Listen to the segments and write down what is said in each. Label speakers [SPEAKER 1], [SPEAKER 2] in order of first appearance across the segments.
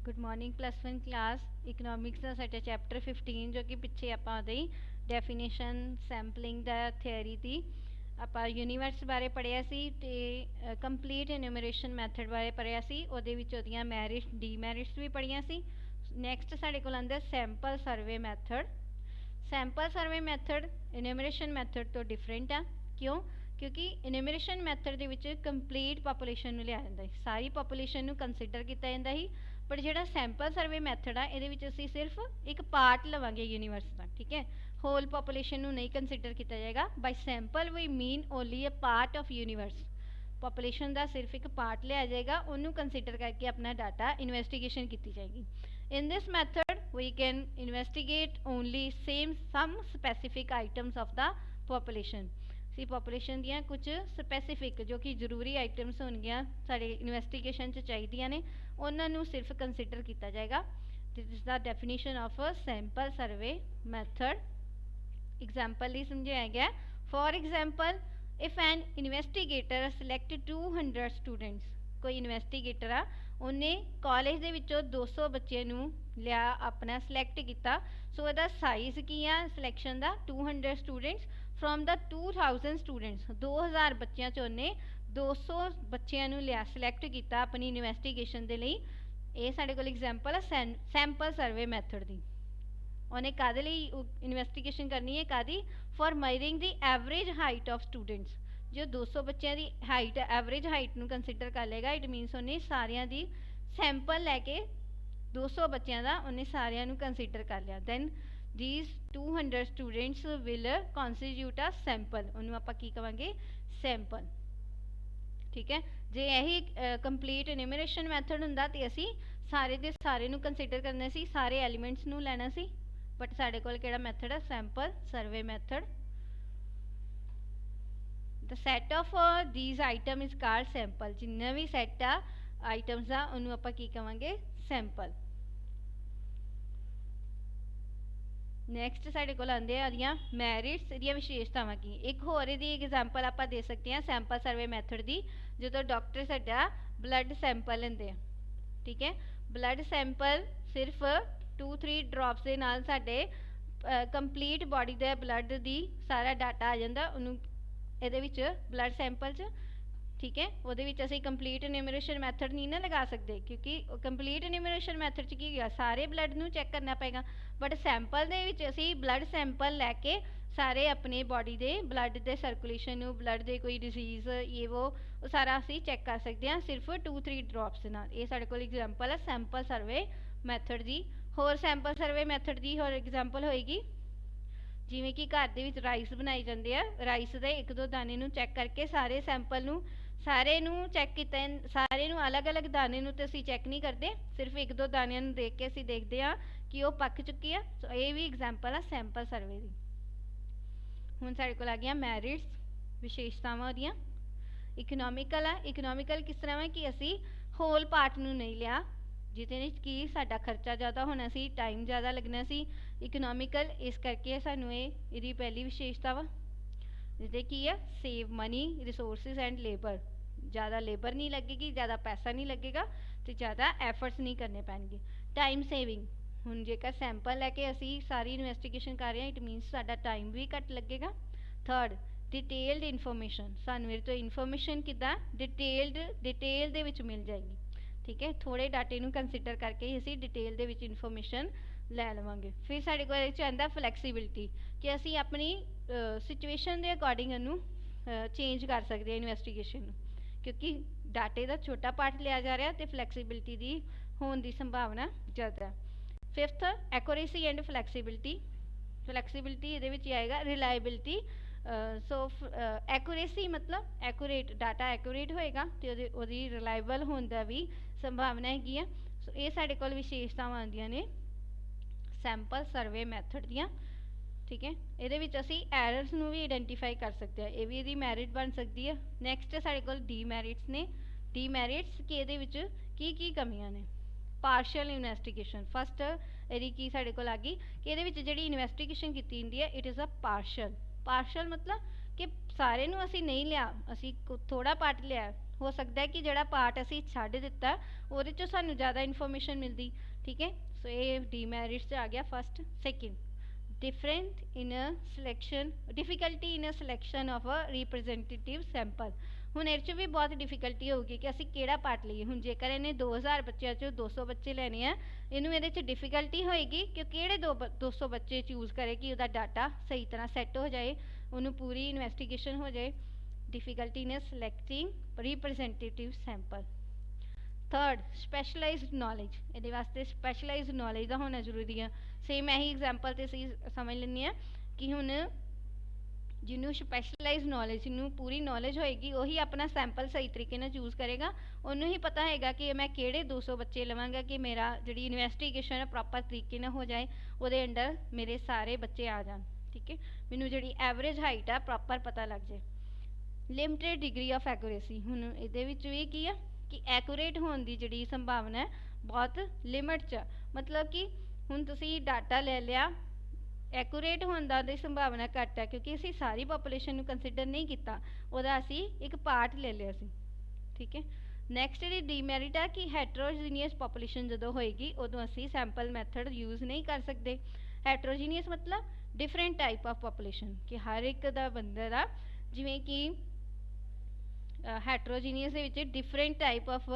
[SPEAKER 1] Good morning +1 class economics का साडा chapter 15 जो कि पिछे आपां ਉਹਦੀ डेफिनेशन सैंपलिंग दा थियरी थी ਆਪਾਂ यूनिवर्स बारे पढ़िया सी ते कंप्लीट एन्यूमरेशन मैथड बारे पढ़िया सी ਉਹਦੇ ਵਿੱਚ ਉਹਦੀਆਂ ਮੈਰਿਟਸ ਡੀਮੈਰਿਟਸ ਵੀ ਪੜ੍ਹੀਆਂ ਸੀ। ਨੈਕਸਟ ਸਾਡੇ ਕੋਲ ਆਂਦਾ sample survey method. Sample survey method enumeration method तो डिफरेंट आ। क्यों? क्योंकि एन्यूमरेशन मैथड ਦੇ ਵਿੱਚ ਕੰਪਲੀਟ ਪਾਪੂਲੇਸ਼ਨ ਨੂੰ ਲਿਆ ਜਾਂਦਾ ਹੈ, ਸਾਰੀ ਪਾਪੂਲੇਸ਼ਨ ਨੂੰ ਕੰਸੀਡਰ ਕੀਤਾ ਜਾਂਦਾ ਸੀ। बट जो सैंपल सर्वे मैथड आ ये सिर्फ एक पार्ट लवांगे यूनिवर्स का, ठीक है। होल पॉपूलेशन नहीं कंसीडर किया जाएगा। By sample we mean only a part of universe. Population का सिर्फ एक पार्ट लिया जाएगा, उन्होंने कंसीडर करके अपना डाटा इन्वेस्टिगेशन की जाएगी। In this method we can investigate only some specific items of the population. सी पॉपूलेशन दियाँ कुछ स्पैसीफिक जो कि जरूरी आइटम्स होंगे साढ़े इन्वेस्टिगेशन चाहिए ने उन्होंने सिर्फ कंसीडर किया जाएगा। This is the definition of sample survey method. Example ही समझाया गया। For example if an investigator select 200 students, कोई इन्वेस्टिगेटर आ उन्हें कॉलेज के विचों 200 बच्चे लिया अपना सिलेक्ट किया। सो वह साइज की आ सिलेक्शन का 200 स्टूडेंट्स फ्रॉम द 2000 स्टूडेंट्स, 2000 बच्चों चो उन्हें 200 बच्चों लिया सिलेक्ट किया अपनी इन्वेस्टिगेशन के लिए। ये साढ़े को एग्जाम्पल है सैंपल सर्वे मैथड की। उन्हें कादे लिए इन्वेस्टिगेशन करनी है, कादी for measuring the average height of students. जो 200 बच्चों की हाइट एवरेज हाइट में कंसीडर कर लेगा, इट मीनस उन्हें सारिया की सैंपल लैके 200 बच्चों का उन्हें सारिया कंसीडर कर लिया। Then these 200 students will constitute a sample। उन्होंने आप की कहेंगे सैंपल, ठीक है। जे यही कंप्लीट एन्यूमरेशन मैथड हुंदा ते असी सारे दे सारे नू कंसीडर करना सी, सारे एलीमेंट्स नू लेना सी। बट साडे कोल केड़ा मैथड है? Sample survey method. The set of these item is called sample. जिन्ना भी सैट आ आइटम्स आ उन्होंने आप की कहेंगे सैंपल। नैक्सट साढ़े को आते हैं मैरिट्स दी विशेषतावां की। एक होर दी एग्जाम्पल आप दे सकते हैं सैंपल सर्वे मैथड की। जो डॉक्टर साडा ब्लड सैंपल लेंदे, ठीक है। ब्लड सैंपल सिर्फ 2-3 ड्रॉप्स के नाल साडे कंप्लीट बॉडी दे ब्लड दी सारा डाटा आ जाता उन्होंने ये ब्लड सैंपल च, ठीक है। वो असी कंप्लीट एन्यूमरेशन मैथड नहीं ना लगा सकते, क्योंकि कंप्लीट एन्यूमरेशन मैथड च की गया सारे ब्लड नू चैक करना पेगा। बट सैंपल दे असी ब्लड सैंपल लैके सारे अपने बॉडी दे ब्लड दे सर्कुलेशन ब्लड दे कोई डिजीज़ ये वो सारा असी चैक कर सकते हैं सिर्फ 2-3 ड्रॉप्स के नाल। ये साढ़े कोल एग्जाम्पल है सैंपल सर्वे मैथड की। होर सैंपल सर्वे मैथड की होर एग्जाम्पल होएगी जिमें कि घर दे विच राइस बनाए जाते हैं, राइस के 1-2 दाने नू चैक करके सारे सैंपल नू सारे नू चैक किया, सारे नू अलग अलग दाने नू तो असी चैक नहीं करते, सिर्फ 1-2 दानिया नू देख के असी देखते हैं कि वो पक चुकी है। सो ये भी एग्जाम्पल है सैंपल सर्वे की। हुण साडे कोल आ गया मैरिट्स विशेषतावां दियां। इकनॉमिकल है। इकनॉमिकल किस तरह है कि असी होल पार्ट नू नहीं लिया जिहदे कि साडा खर्चा ज़्यादा होना सी, टाइम ज़्यादा लगना सी। इकनॉमिकल इस करके सानू ये पहली विशेषता वा जिहदे की है save money resources and labour. ज़्यादा लेबर नहीं लगेगी, ज़्यादा पैसा नहीं लगेगा, तो ज़्यादा एफर्ट्स नहीं करने पैणगे। टाइम सेविंग, हुण जेकर सैंपल लैके असी सारी इन्वेस्टिगेशन कर रहे हैं, इट मीनस साडा टाइम भी घट लगेगा। थर्ड डिटेल्ड इन्फॉर्मेशन, सानू इहदे तो इन्फॉर्मेशन किद्दां डिटेल दे विच मिल जाएगी, ठीक है। थोड़े डाटे नू कंसीडर करके ही असी डिटेल दे विच इन्फॉर्मेशन लै लवांगे। फिर साडे कोल इहदे च आंदा फ्लैक्सीबिलिटी कि असी अपनी सिचुएशन के अकॉर्डिंग इनू चेंज कर सकते हैं इन्वेस्टिगेशन, क्योंकि डाटे का छोटा पार्ट लिया जा रहा तो फ्लैक्सीबिलिटी की होने की संभावना ज़्यादा है। Fifth accuracy and flexibility. Flexibility ये आएगा रिलायबिलिटी। सो एक्यूरेसी मतलब एक्यूरेट डाटा एक्यूरेट होएगा तो वो रिलायबल होने का भी संभावना हैगी है। सो ये साढ़े कोल विशेषतावां आंदियां ने सैंपल सर्वे मैथड दियां, ठीक है। ये असी एरर्स नू भी आइडेंटिफाई कर सकते हैं, ये भी यदि मैरिट बन सकती है। नैक्सट साढ़े कोल डीमैरिट्स ने। डीमैरिट्स कि ये की कमियां ने। पार्शल इन्वेस्टिगेशन फस्ट यदि की साढ़े कोल आ गई कि ये जी इन्वेस्टिगेशन की है it is a partial. Partial मतलब कि सारे नू असी नहीं लिया, असी थोड़ा पार्ट लिया हो सकता है कि जिहड़ा पार्ट असीं छड्ड दित्ता उहदे चों सानूं ज़्यादा इन्फॉर्मेशन मिलदी। ठीक है, सो ये डीमैरिट्स आ गया first. Second, different in a selection, difficulty in a selection of a representative sample. ਹੁਣ ਇਹ 'ਚ ਵੀ ਬਹੁਤ ਡਿਫਿਕਲਟੀ ਹੋਊਗੀ ਕਿ ਅਸੀਂ ਕਿਹੜਾ ਪਾਰਟ ਲਈਏ। ਹੁਣ ਜੇਕਰ ਇਹਨੇ 2000 ਬੱਚਿਆਂ 'ਚੋਂ 200 ਬੱਚੇ ਲੈਣੇ ਆ, ਇਹਨੂੰ ਇਹਦੇ 'ਚ ਡਿਫਿਕਲਟੀ ਹੋਏਗੀ ਕਿ ਕਿਹੜੇ 200 ਬੱਚੇ ਚੂਜ਼ ਕਰੇ ਕਿ ਉਹਦਾ ਡਾਟਾ ਸਹੀ ਤਰ੍ਹਾਂ ਸੈੱਟ ਹੋ ਜਾਏ, ਉਹਨੂੰ ਪੂਰੀ ਇਨਵੈਸਟੀਗੇਸ਼ਨ ਹੋ ਜਾਏ। Difficulty in selecting representative sample. Third, specialised knowledge. ये वास्ते स्पैशलाइज्ड नॉलेज का होना जरूरी है। सेम यही एग्जाम्पल तो असी समझ लें कि हुण जिन्होंने स्पैशलाइज नॉलेज, जिन्होंने पूरी नॉलेज होएगी वही अपना सैंपल सही तरीके ना चूज करेगा। उन्होंने ही पता है कि मैं किहड़े 200 बच्चे लवांगा कि मेरा जी इन्वैसटीगेशन है प्रॉपर तरीके ना हो जाए, वो अंडर मेरे सारे बच्चे आ जाए। ठीक है, मैनू जी एवरेज हाइट है प्रॉपर पता लग जाए। Limited degree of accuracy. हुण इहदे विच भी की है कि एक्यूरेट होने की जी संभावना है बहुत लिमिट च, मतलब कि हुण तुसी डाटा ले लिया, एक्यूरेट होने की संभावना घट है क्योंकि असी सारी पॉपूलेशन कंसीडर नहीं किया, वह असी एक पार्ट ले लिया सी। ठीक है, नैक्सट जी डीमैरिट है कि हैट्रोजीनियस पॉपूलेशन जो होएगी उदों असी सैंपल मैथड यूज़ नहीं कर सकते। हैट्रोजीनियस मतलब डिफरेंट टाइप ऑफ पॉपूलेशन, कि हर एक दा बंदे दा जिवें कि हैट्रोजीनियस दे विच डिफरेंट टाइप ऑफ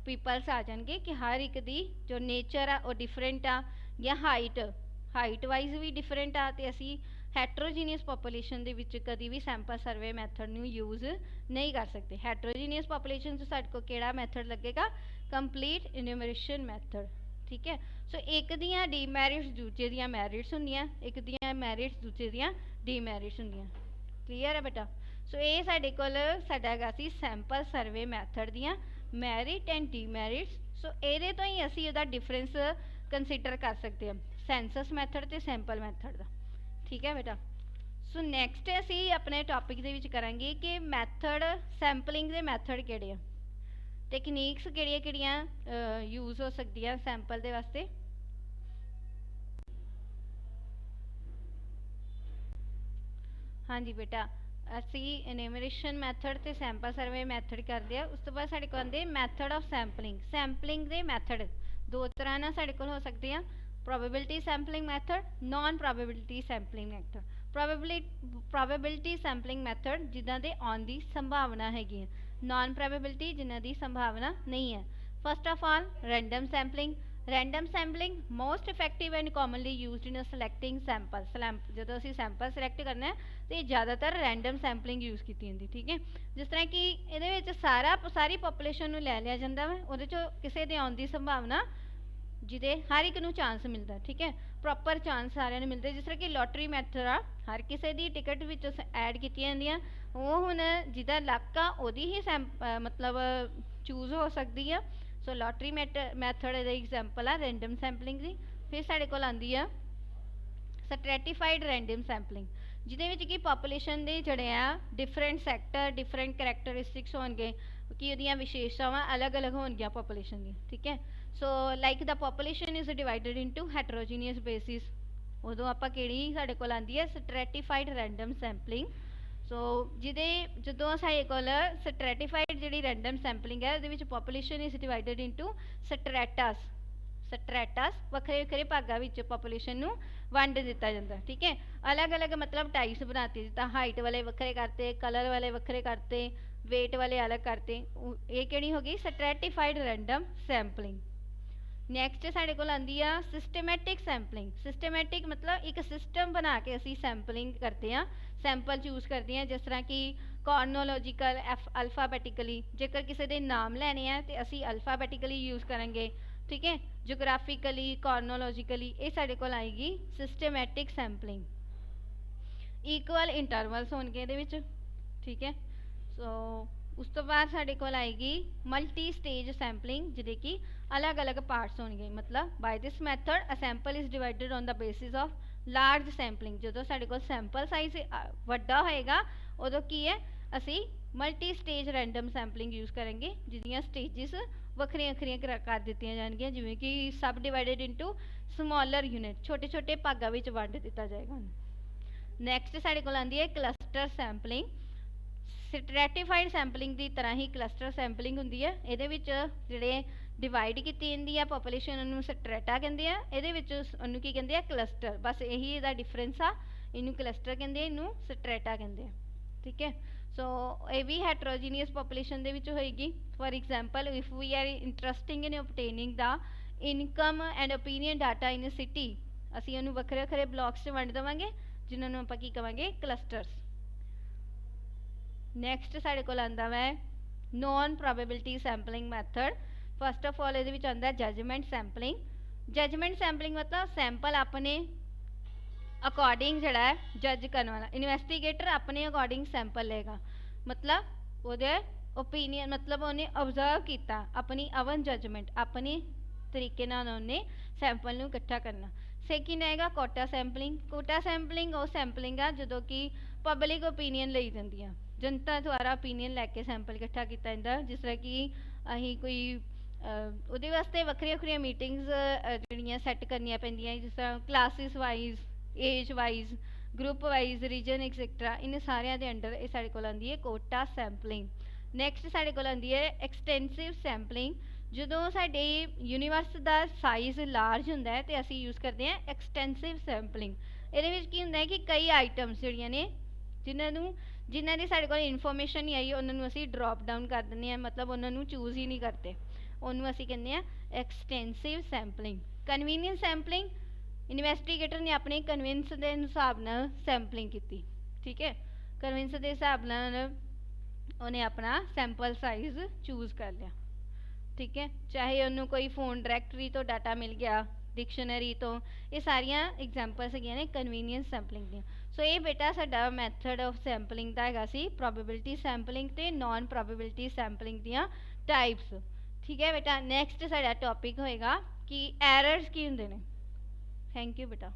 [SPEAKER 1] पीपल्स आ जाएंगे कि हर एक दी जो नेचर आ वो डिफरेंट आ, या हाइट वाइज भी डिफरेंट आ, तो असी हैट्रोजीनियस पॉपूलेशन दे विच कभी भी सैंपल सर्वे मैथड नूं यूज़ नहीं कर सकते। हैट्रोजीनियस पॉपूलेशन से साडे कोल किहड़ा मैथड लगेगा? Complete enumeration method. ठीक है, सो एक दियां डीमैरिट्स दूजे दियां मैरिट्स हुंदियां, एक दियां मैरिट्स दूजे दियां डीमैरिट्स हुंदियां। क्लीयर है बेटा? सो ये साडे कोल साडा हैगा सी सैंपल सर्वे मैथड दियां मैरिट एंड डीमैरिट्स। सो ये तो ही असी इहदा डिफरेंस कंसीडर कर सकते हैं सेंसस मैथड ते सैंपल मैथड का। ठीक है बेटा? सो नैक्सट असी अपने टॉपिक दे विच करांगे कि मैथड सैंपलिंग दे मैथड किहड़े आ, टेक्नीक्स किहड़ियां यूज़ हो सकदियां सैंपल दे वास्ते। हाँ जी बेटा, असी इन्यूमरेशन मैथड ते सैंपल सर्वे मैथड करते हैं। उस तो बाद साडे कोल आंदे method of sampling. Sampling they method दो तरह ना साडे कोल हो सकते हैं, probability sampling method, non probability sampling method. Probability sampling method जिन्हां दे आउण दी संभावना हैगी है, नॉन प्रोबेबिलिटी जिन्हां दी संभावना नहीं है। First of all random sampling. Random sampling most effective and commonly used in selecting sample. जो असी सैंपल सिलेक्ट करना है तो ज़्यादातर रैंडम सैंपलिंग यूज़ की जाती। ठीक है, जिस तरह कि ये सारी पॉपूलेशन लै लिया जाता है, वो किसी के आने की संभावना जिदे हर एक नूं चांस मिलता। ठीक है, प्रॉपर चांस सारे मिलते। जिस तरह कि लॉटरी मैथड आ, हर किसी की टिकट विच ऐड की जांदियां, वो हुण जिहदा लक आ उहदी ही मतलब चूज़ हो सकती है। सो लॉटरी मैथड एग्जाम्पल आ रैंडम सैंपलिंग की। फिर साडे कोल आंदी आ स्ट्रैटिफाइड रैंडम सैंपलिंग, जिहदे विच कि पॉपूलेशन दे जिहड़े आ डिफरेंट सैक्टर, डिफरेंट करैक्टरिस्टिक्स होणगे कि उहदियां विशेषतावां अलग अलग होणगियां पॉपूलेशन दी। ठीक है, so like the population is divided into heterogeneous basis, उदों आपां किहड़ी साडे कोल आंदी है स्ट्रैटिफाइड रैंडम सैंपलिंग। सो जिहदे जदों साडे कोल स्ट्रैटिफाइड जिहड़ी रैंडम सैंपलिंग है उहदे विच population is divided into stratas. Stratas वखरे वखरे भागां विच पॉपूलेशन नूं वंड दिता जाता। ठीक है, अलग अलग मतलब टाइप्स बनाते, जिद्दां हाइट वाले वखरे करते, कलर वाले वखरे करते, वेट वाले अलग करते। ये किहड़ी हो गई? Stratified random sampling. नैक्सट साडे कोल आंदी आ सिस्टमैटिक सैंपलिंग। सिस्टमैटिक मतलब एक सिस्टम बना के असी सैंपलिंग करते हैं, सैंपल चूज़ करते हैं। जिस तरह कि कॉर्नोलॉजिकल अल्फाबैटिकली, जेकर किसी के नाम लैने हैं तो असी अल्फाबैटिकली यूज़ करेंगे। ठीक है, जोग्राफिकली, कॉर्नोलॉजिकली, ये साडे कोल आएगी सिस्टमैटिक सैंपलिंग। इक्वल इंटरवल्स होणगे इहदे विच। ठीक है, सो उस तो बाद साडे कोल आएगी मल्टी स्टेज सैंपलिंग, जिहदे कि अलग अलग पार्ट्स होणगे। मतलब by this method a sample is divided on the basis of large sampling. जो साडे कोल सैंपल साइज वड्डा होएगा उदों की है असी multi stage random sampling use करेंगे, जिहदियां स्टेजिस वखरियां वखरियां कर दित्तियां जाणगियां, जिवें कि सब डिवाइडेड इनटू स्मॉलर यूनिट, छोटे छोटे भागां विच वंड दित्ता जाएगा। नैक्सट साडे कोल आंदी है क्लस्टर सैंपलिंग। ਸਟ੍ਰੈਟੀਫਾਈਡ ਸੈਂਪਲਿੰਗ ਦੀ ਤਰ੍ਹਾਂ ਹੀ ਕਲਸਟਰ ਸੈਂਪਲਿੰਗ ਹੁੰਦੀ ਹੈ। ਇਹਦੇ ਵਿੱਚ ਜਿਹੜੇ ਡਿਵਾਈਡ ਕੀਤੀ ਜਾਂਦੀ ਆ ਪੋਪੂਲੇਸ਼ਨ, ਉਹਨੂੰ ਸਟ੍ਰੈਟਾ ਕਹਿੰਦੇ ਆ, ਇਹਦੇ ਵਿੱਚ ਉਹਨੂੰ ਕੀ ਕਹਿੰਦੇ ਆ, ਕਲਸਟਰ। ਬਸ ਇਹੀ ਇਹਦਾ ਡਿਫਰੈਂਸ ਆ, ਇਹਨੂੰ ਕਲਸਟਰ ਕਹਿੰਦੇ ਆ, ਇਹਨੂੰ ਸਟ੍ਰੈਟਾ ਕਹਿੰਦੇ ਆ। ਠੀਕ ਹੈ, ਸੋ ਇਹ ਵੀ ਹੈਟਰੋਜੀਨੀਅਸ ਪੋਪੂਲੇਸ਼ਨ ਦੇ ਵਿੱਚ ਹੋਏਗੀ। For example if we are interesting in obtaining the income and opinion data in a city, ਅਸੀਂ ਉਹਨੂੰ ਵੱਖਰੇ ਵੱਖਰੇ ਬਲੌਕਸ 'ਚ ਵੰਡ ਦੇਵਾਂਗੇ ਜਿਨ੍ਹਾਂ ਨੂੰ ਆਪਾਂ ਕੀ ਕਵਾਂਗੇ, ਕਲਸਟਰਸ। ਨੈਕਸਟ ਸਾਡੇ ਕੋਲ ਆਉਂਦਾ ਵਾ non probability sampling method. First of all ਇਹਦੇ ਵਿੱਚ ਆਉਂਦਾ ਜਜਮੈਂਟ ਸੈਂਪਲਿੰਗ। ਜਜਮੈਂਟ ਸੈਂਪਲਿੰਗ ਮਤਲਬ ਸੈਂਪਲ ਆਪਣੇ ਅਕੋਰਡਿੰਗ ਜਿਹੜਾ ਹੈ ਜੱਜ ਕਰਨ ਵਾਲਾ, ਇਨਵੈਸਟੀਗੇਟਰ ਆਪਣੇ ਅਕੋਰਡਿੰਗ ਸੈਂਪਲ ਲਏਗਾ, ਮਤਲਬ ਉਹਦੇ ਓਪੀਨੀਅਨ, ਮਤਲਬ ਉਹਨੇ ਓਬਜ਼ਰਵ ਕੀਤਾ, ਆਪਣੀ ਅਵਨ ਜਜਮੈਂਟ, ਆਪਣੇ ਤਰੀਕੇ ਨਾਲ ਉਹਨੇ ਸੈਂਪਲ ਨੂੰ ਇਕੱਠਾ ਕਰਨਾ। ਸੈਕਿੰਡ ਆਏਗਾ ਕੋਟਾ ਸੈਂਪਲਿੰਗ। ਕੋਟਾ ਸੈਂਪਲਿੰਗ ਉਹ ਸੈਂਪਲਿੰਗ ਆ ਜਦੋਂ ਕਿ ਪਬਲਿਕ ਓਪੀਨੀਅਨ ਲਈ ਜਾਂਦੀ ਆ, ਜਨਤਾ ਦੁਆਰਾ ਓਪੀਨੀਅਨ ਲੈ ਕੇ ਸੈਂਪਲ ਇਕੱਠਾ ਕੀਤਾ ਜਾਂਦਾ। ਜਿਸ ਤਰ੍ਹਾਂ ਕਿ ਅਸੀਂ ਕੋਈ ਉਹਦੇ ਵਾਸਤੇ ਵੱਖਰੀਆਂ ਵੱਖਰੀਆਂ ਮੀਟਿੰਗਸ ਜਿਹੜੀਆਂ ਸੈੱਟ ਕਰਨੀਆਂ ਪੈਂਦੀਆਂ, ਜਿਸ ਤਰ੍ਹਾਂ classes wise, age wise, group wise, region etcetera, ਇਹਨਾਂ ਸਾਰਿਆਂ ਦੇ ਅੰਡਰ ਇਹ ਸਾਡੇ ਕੋਲ ਆਉਂਦੀ ਹੈ ਕੋਟਾ ਸੈਂਪਲਿੰਗ। ਨੈਕਸਟ ਸਾਡੇ ਕੋਲ ਆਉਂਦੀ ਹੈ ਐਕਸਟੈਂਸਿਵ ਸੈਂਪਲਿੰਗ। ਜਦੋਂ ਸਾਡੇ ਯੂਨੀਵਰਸ ਦਾ ਸਾਈਜ਼ ਲਾਰਜ ਹੁੰਦਾ ਹੈ ਤੇ ਅਸੀਂ ਯੂਜ਼ ਕਰਦੇ ਹਾਂ ਐਕਸਟੈਂਸਿਵ ਸੈਂਪਲਿੰਗ। ਇਹਦੇ ਵਿੱਚ ਕੀ ਹੁੰਦਾ ਹੈ ਕਿ ਕਈ ਆਈਟਮਸ ਜਿਹੜੀਆਂ ਨੇ ਜਿਨ੍ਹਾਂ ਦੀ ਸਾਡੇ ਕੋਲ ਇਨਫੋਰਮੇਸ਼ਨ ਨਹੀਂ ਆਈ, ਉਹਨਾਂ ਨੂੰ ਅਸੀਂ ਡ੍ਰੌਪ ਡਾਊਨ ਕਰ ਦਿੰਦੇ ਹਾਂ, ਮਤਲਬ ਉਹਨਾਂ ਨੂੰ ਚੂਜ਼ ਹੀ ਨਹੀਂ ਕਰਦੇ, ਉਹਨੂੰ ਅਸੀਂ ਕਹਿੰਦੇ ਹਾਂ extensive sampling. Convenience sampling, investigator ਨੇ ਆਪਣੇ ਕਨਵੀਨਸ ਦੇ ਹਿਸਾਬ ਨਾਲ ਸੈਂਪਲਿੰਗ ਕੀਤੀ। ਠੀਕ ਹੈ, ਕਨਵੀਨਸ ਦੇ ਹਿਸਾਬ ਨਾਲ ਉਹਨੇ ਆਪਣਾ ਸੈਂਪਲ ਸਾਈਜ਼ ਚੂਜ਼ ਕਰ ਲਿਆ। ਠੀਕ ਹੈ, ਚਾਹੇ ਉਹਨੂੰ ਕੋਈ ਫੋਨ ਡਾਇਰੈਕਟਰੀ ਤੋਂ ਡਾਟਾ ਮਿਲ ਗਿਆ, ਡਿਕਸ਼ਨਰੀ ਤੋਂ, ਇਹ ਸਾਰੀਆਂ ਐਗਜ਼ਾਮਪਲਸ ਹੈਗੀਆਂ ਨੇ ਕਨਵੀਨੀਅੰਸ ਸੈਂਪਲਿੰਗ ਦੀਆਂ। ਸੋ ਇਹ ਬੇਟਾ ਸਾਡਾ ਮੈਥਡ ਆਫ ਸੈਂਪਲਿੰਗ ਦਾ ਹੈਗਾ ਸੀ ਪ੍ਰੋਬੇਬਿਲਿਟੀ ਸੈਂਪਲਿੰਗ ਤੇ ਨੋਨ ਪ੍ਰੋਬੇਬਿਲਿਟੀ ਸੈਂਪਲਿੰਗ ਦੀਆਂ ਟਾਈਪਸ। ਠੀਕ ਹੈ ਬੇਟਾ, ਨੈਕਸਟ ਸਾਡਾ ਟੌਪਿਕ ਹੋਏਗਾ ਕਿ ਐਰਰਸ ਕੀ ਹੁੰਦੇ ਨੇ। ਥੈਂਕ ਯੂ ਬੇਟਾ।